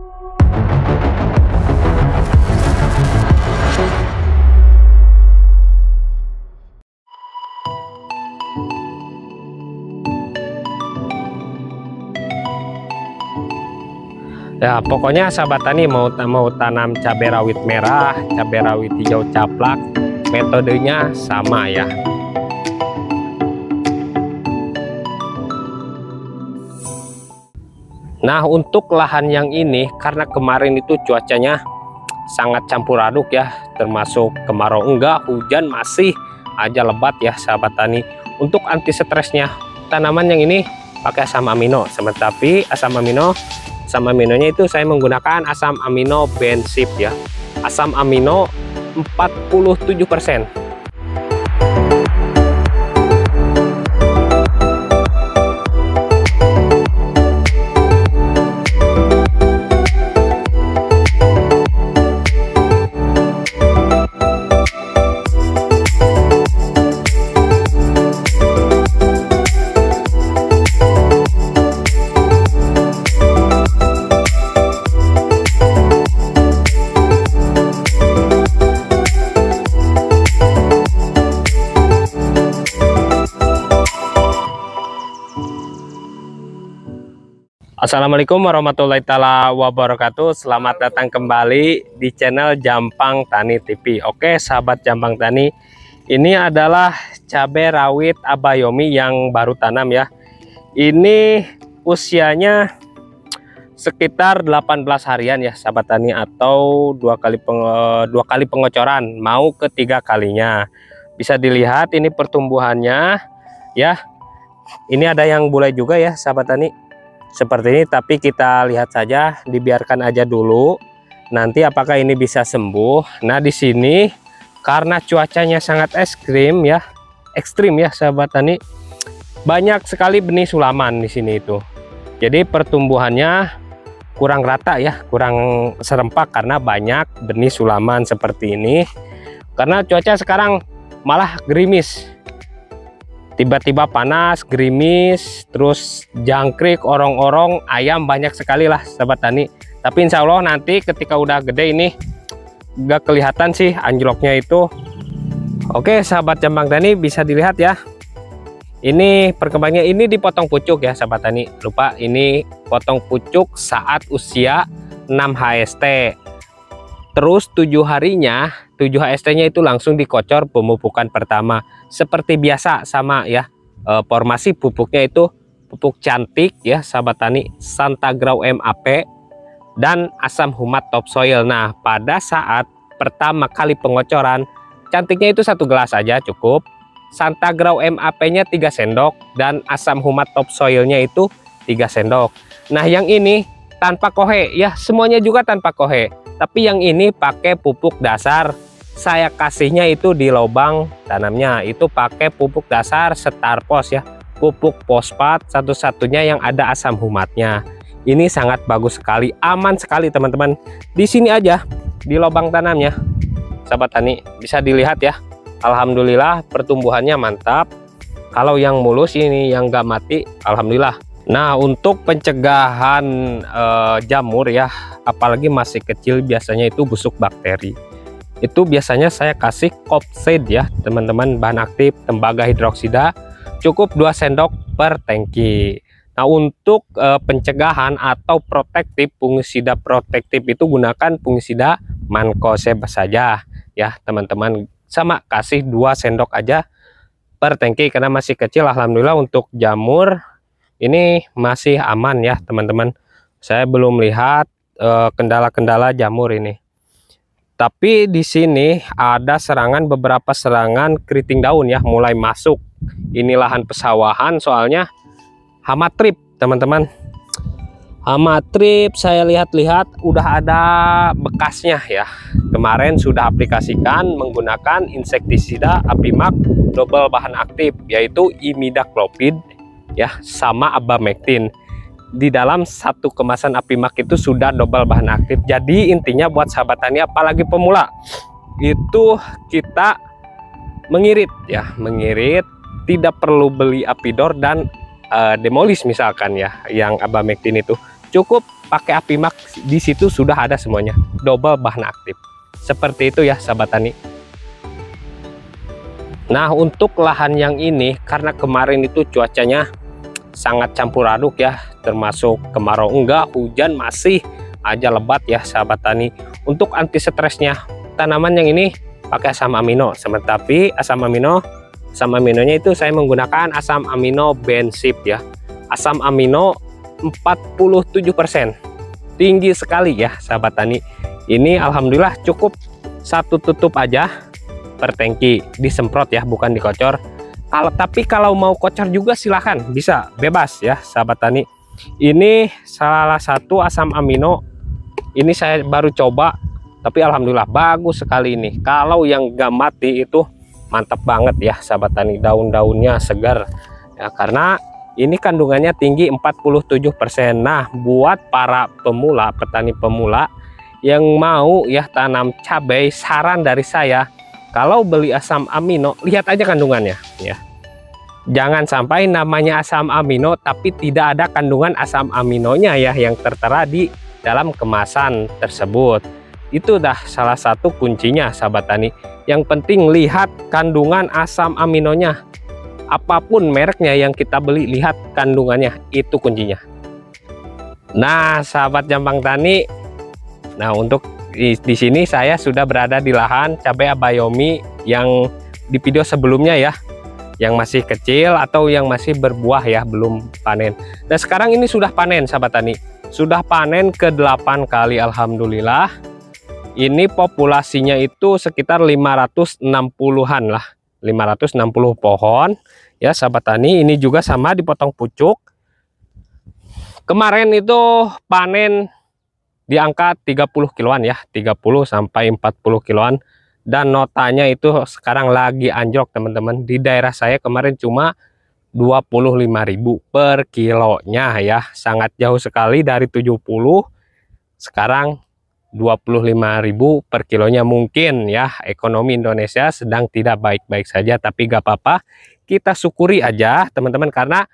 Ya, pokoknya sahabat tani mau tanam cabai rawit merah, cabai rawit hijau caplak, metodenya sama ya. Nah, untuk lahan yang ini karena kemarin itu cuacanya sangat campur aduk ya, termasuk kemarau enggak, hujan masih aja lebat ya sahabat tani. Untuk anti stresnya tanaman yang ini pakai asam amino, tapi asam aminonya itu saya menggunakan asam amino bensip ya. Asam amino 47%. Assalamualaikum warahmatullahi taala wabarakatuh. Selamat datang kembali di channel Jampang Tani TV. Oke sahabat Jampang Tani, ini adalah cabai rawit Abayomi yang baru tanam ya. Ini usianya sekitar 18 harian ya sahabat tani, atau dua kali pengocoran, mau ketiga kalinya. Bisa dilihat ini pertumbuhannya ya. Ini ada yang bulai juga ya sahabat tani, seperti ini, tapi kita lihat saja, dibiarkan aja dulu nanti apakah ini bisa sembuh. Nah di sini karena cuacanya sangat ekstrim ya sahabat tani, banyak sekali benih sulaman di sini itu, jadi pertumbuhannya kurang rata ya, kurang serempak karena banyak benih sulaman seperti ini. Karena cuaca sekarang malah gerimis, tiba-tiba panas, gerimis, terus jangkrik, orong-orong, ayam banyak sekali lah sahabat tani. Tapi insya Allah nanti ketika udah gede ini gak kelihatan sih anjloknya itu. Oke sahabat Jampang Tani, bisa dilihat ya, ini perkembangannya. Ini dipotong pucuk ya sahabat tani, lupa ini potong pucuk saat usia 6 HST. Terus 7 harinya 7 HST-nya itu langsung dikocor pemupukan pertama. Seperti biasa sama ya, formasi pupuknya itu pupuk cantik ya sahabat tani, Santagrau MAP dan asam humat topsoil. Nah pada saat pertama kali pengocoran, cantiknya itu 1 gelas aja cukup, Santagrau MAP-nya 3 sendok dan asam humat topsoilnya itu 3 sendok. Nah yang ini tanpa kohe ya, semuanya juga tanpa kohe. Tapi yang ini pakai pupuk dasar, saya kasihnya itu di lubang tanamnya itu pakai pupuk dasar Starpos ya, pupuk fosfat satu-satunya yang ada asam humatnya. Ini sangat bagus sekali, aman sekali teman-teman. Di sini aja di lubang tanamnya sahabat tani, bisa dilihat ya, alhamdulillah pertumbuhannya mantap. Kalau yang mulus ini yang gak mati, alhamdulillah. Nah untuk pencegahan jamur ya, apalagi masih kecil, biasanya itu busuk bakteri, itu biasanya saya kasih Kopseed ya teman-teman, bahan aktif tembaga hidroksida, cukup 2 sendok per tangki. Nah untuk pencegahan atau protektif, fungisida protektif itu gunakan fungisida Mancozeb saja ya teman-teman, sama kasih 2 sendok aja per tangki karena masih kecil. Alhamdulillah untuk jamur ini masih aman ya teman-teman. Saya belum lihat kendala-kendala jamur ini. Tapi di sini ada beberapa serangan keriting daun ya, mulai masuk. Ini lahan pesawahan soalnya hama trip teman-teman. Hama trip saya lihat-lihat udah ada bekasnya ya. Kemarin sudah aplikasikan menggunakan insektisida Apimax double bahan aktif, yaitu imidacloprid ya sama abamectin. Di dalam 1 kemasan Apimax itu sudah double bahan aktif. Jadi intinya buat sahabat tani apalagi pemula itu kita mengirit ya, mengirit, tidak perlu beli Apidor dan Demolis misalkan ya, yang abamectin itu cukup pakai Apimax, di situ sudah ada semuanya, double bahan aktif. Seperti itu ya sahabat tani. Nah, untuk lahan yang ini karena kemarin itu cuacanya sangat campur aduk ya, termasuk kemarau enggak, hujan masih aja lebat ya sahabat tani. Untuk anti stresnya tanaman yang ini pakai asam amino, tapi asam aminonya itu saya menggunakan asam amino Bensip ya. Asam amino 47%, tinggi sekali ya sahabat tani. Ini alhamdulillah cukup satu tutup aja per tangki, disemprot ya, bukan dikocor. Tapi kalau mau kocor juga silahkan, bisa bebas ya sahabat tani. Ini salah satu asam amino, ini saya baru coba, tapi alhamdulillah bagus sekali ini. Kalau yang gak mati itu mantap banget ya sahabat tani, daun-daunnya segar ya, karena ini kandungannya tinggi 47%. Nah, buat para pemula, petani pemula yang mau ya tanam cabai, saran dari saya, kalau beli asam amino, lihat aja kandungannya ya. Jangan sampai namanya asam amino tapi tidak ada kandungan asam aminonya ya yang tertera di dalam kemasan tersebut. Itu dah salah satu kuncinya sahabat tani. Yang penting lihat kandungan asam aminonya. Apapun mereknya yang kita beli, lihat kandungannya, itu kuncinya. Nah, sahabat Jampang Tani, nah untuk di sini saya sudah berada di lahan cabai Abayomi yang di video sebelumnya ya, yang masih kecil atau yang masih berbuah ya, belum panen. Nah, sekarang ini sudah panen sahabat tani, sudah panen ke-8 kali alhamdulillah. Ini populasinya itu sekitar 560-an lah, 560 pohon ya sahabat tani. Ini juga sama dipotong pucuk. Kemarin itu panen di angka 30 kiloan ya, 30 sampai 40 kiloan, dan notanya itu sekarang lagi anjlok teman-teman. Di daerah saya kemarin cuma 25.000 per kilonya ya, sangat jauh sekali dari 70, sekarang 25.000 per kilonya. Mungkin ya ekonomi Indonesia sedang tidak baik-baik saja, tapi gak apa-apa, kita syukuri aja teman-teman, karena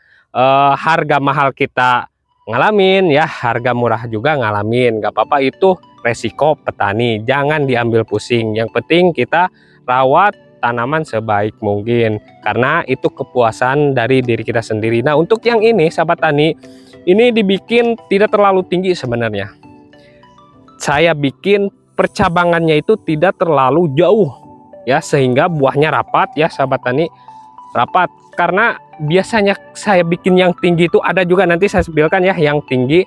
harga mahal kita ngalamin ya, harga murah juga ngalamin, gak apa-apa, itu resiko petani, jangan diambil pusing. Yang penting kita rawat tanaman sebaik mungkin, karena itu kepuasan dari diri kita sendiri. Nah, untuk yang ini sahabat tani, ini dibikin tidak terlalu tinggi sebenarnya. Saya bikin percabangannya itu tidak terlalu jauh ya, sehingga buahnya rapat ya sahabat tani, rapat. Karena biasanya saya bikin yang tinggi itu ada juga, nanti saya sebutkan ya, yang tinggi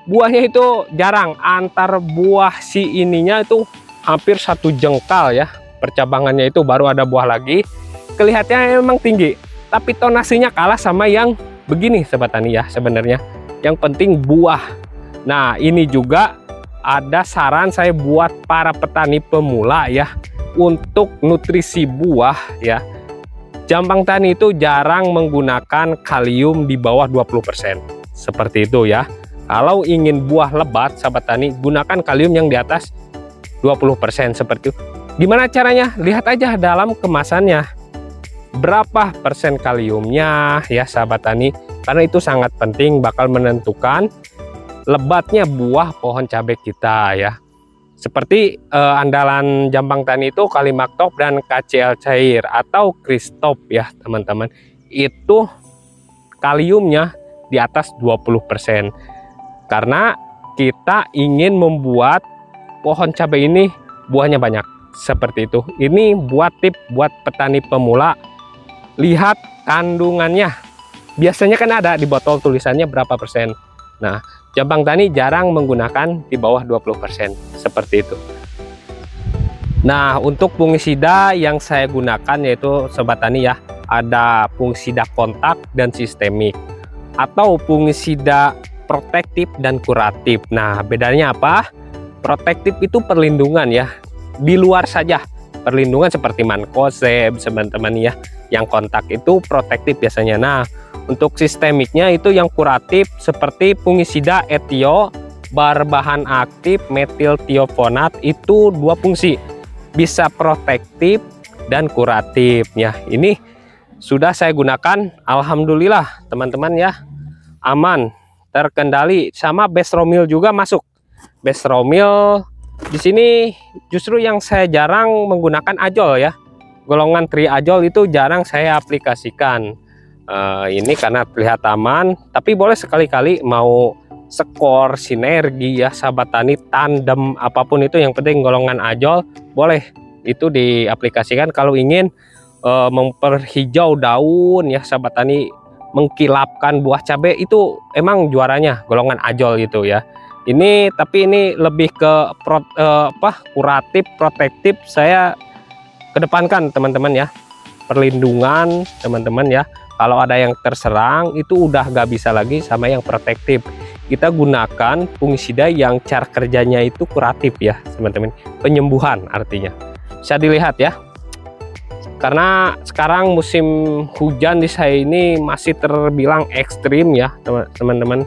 buahnya itu jarang, antar buah si ininya itu hampir 1 jengkal ya, percabangannya itu baru ada buah lagi. Kelihatannya memang tinggi, tapi tonasinya kalah sama yang begini sahabat tani ya sebenarnya. Yang penting buah. Nah, ini juga ada saran saya buat para petani pemula ya, untuk nutrisi buah ya. Jampang Tani itu jarang menggunakan kalium di bawah 20%. Seperti itu ya. Kalau ingin buah lebat sahabat tani, gunakan kalium yang di atas 20% seperti itu. Gimana caranya? Lihat aja dalam kemasannya. Berapa persen kaliumnya ya sahabat tani. Karena itu sangat penting, bakal menentukan lebatnya buah pohon cabai kita ya. Seperti andalan Jampang Tani itu Kalimaktop dan KCl cair atau Kristop ya teman-teman. Itu kaliumnya di atas 20%. Karena kita ingin membuat pohon cabai ini buahnya banyak. Seperti itu. Ini buat tip buat petani pemula. Lihat kandungannya. Biasanya kan ada di botol tulisannya berapa persen. Nah, Jampang Tani jarang menggunakan di bawah 20%, seperti itu. Nah, untuk fungisida yang saya gunakan yaitu sobat tani ya, ada fungisida kontak dan sistemik, atau fungisida protektif dan kuratif. Nah, bedanya apa? Protektif itu perlindungan ya, di luar saja. Perlindungan seperti mancozeb teman-teman ya. Yang kontak itu protektif biasanya. Nah, untuk sistemiknya itu yang kuratif seperti fungisida etio berbahan aktif metiltiofonat, itu 2 fungsi, bisa protektif dan kuratif ya. Ini sudah saya gunakan, alhamdulillah teman-teman ya, aman, terkendali, sama Bestromil juga masuk. Bestromil di sini justru yang saya jarang menggunakan Ajol ya. Golongan triazol itu jarang saya aplikasikan. Ini karena terlihat aman, tapi boleh sekali-kali mau skor, sinergi ya sahabat tani, tandem, apapun itu, yang penting golongan Ajol boleh itu diaplikasikan kalau ingin memperhijau daun ya sahabat tani, mengkilapkan buah cabai, itu emang juaranya golongan Ajol itu ya. Ini tapi ini lebih ke kuratif, protektif, saya kedepankan teman-teman ya, perlindungan teman-teman ya. Kalau ada yang terserang itu udah gak bisa lagi sama yang protektif. Kita gunakan fungisida yang cara kerjanya itu kuratif ya teman-teman, penyembuhan artinya. Bisa dilihat ya, karena sekarang musim hujan di saya ini masih terbilang ekstrim ya teman-teman.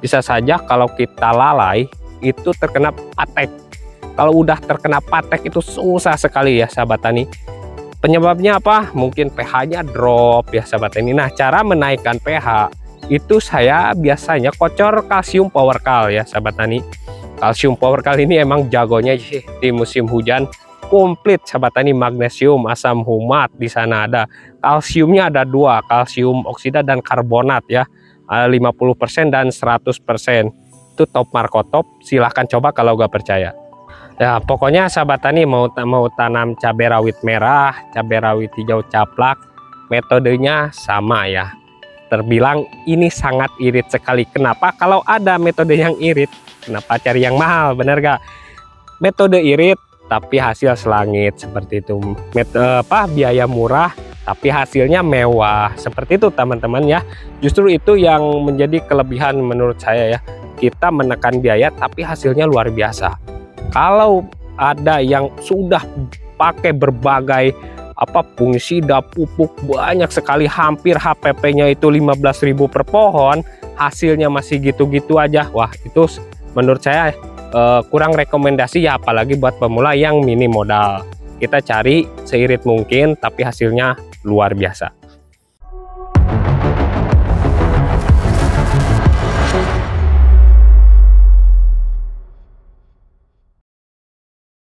Bisa saja kalau kita lalai itu terkena patek. Kalau udah terkena patek itu susah sekali ya sahabat tani. Penyebabnya apa? Mungkin pH-nya drop ya sahabat tani. Nah, cara menaikkan pH itu saya biasanya kocor kalsium powerkal ya sahabat tani. Kalsium powerkal ini emang jagonya sih di musim hujan. Komplit sahabat tani, magnesium, asam humat di sana ada. Kalsiumnya ada dua, kalsium oksida dan karbonat ya. 50% dan 100%. Itu top markotop, silahkan coba kalau gak percaya. Ya pokoknya sahabat tani mau tanam cabai rawit merah, cabai rawit hijau caplak, metodenya sama ya. Terbilang ini sangat irit sekali. Kenapa? Kalau ada metode yang irit, kenapa cari yang mahal, bener gak? Metode irit tapi hasil selangit seperti itu. Biaya murah tapi hasilnya mewah, seperti itu teman-teman ya. Justru itu yang menjadi kelebihan menurut saya ya. Kita menekan biaya tapi hasilnya luar biasa. Kalau ada yang sudah pakai berbagai fungisida, pupuk banyak sekali, hampir HPP-nya itu 15.000 per pohon, hasilnya masih gitu-gitu aja. Wah, itu menurut saya kurang rekomendasi ya, apalagi buat pemula yang minim modal. Kita cari seirit mungkin tapi hasilnya luar biasa.